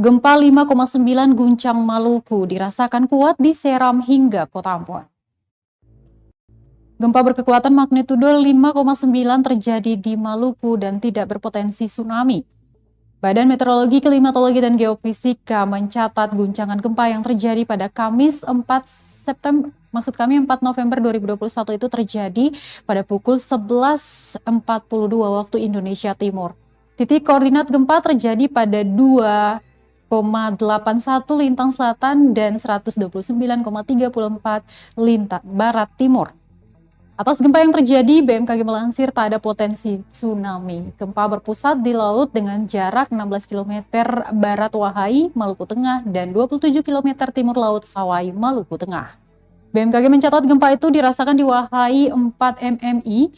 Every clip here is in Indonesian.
Gempa 5,9 guncang Maluku dirasakan kuat di Seram hingga Kota Ambon. Gempa berkekuatan magnitudo 5,9 terjadi di Maluku dan tidak berpotensi tsunami. Badan Meteorologi, Klimatologi, dan Geofisika mencatat guncangan gempa yang terjadi pada Kamis 4 November 2021 itu terjadi pada pukul 11.42 waktu Indonesia Timur. Titik koordinat gempa terjadi pada 2,81 lintang selatan dan 129,34 lintang barat timur. Atas gempa yang terjadi, BMKG melansir tak ada potensi tsunami. Gempa berpusat di laut dengan jarak 16 km barat Wahai, Maluku Tengah, dan 27 km timur laut Sawai, Maluku Tengah. BMKG mencatat gempa itu dirasakan di Wahai 4 mmi,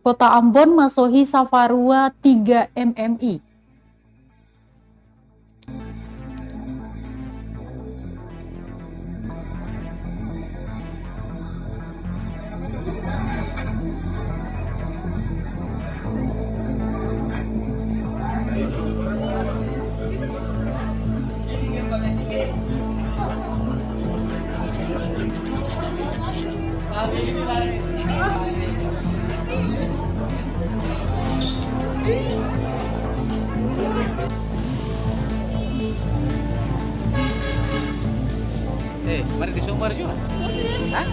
Kota Ambon, Masohi, Safarua 3 mmi. Mari di Sumber juga. Hah?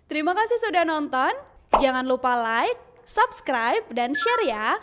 Terima kasih sudah nonton. Jangan lupa like, subscribe, dan share ya.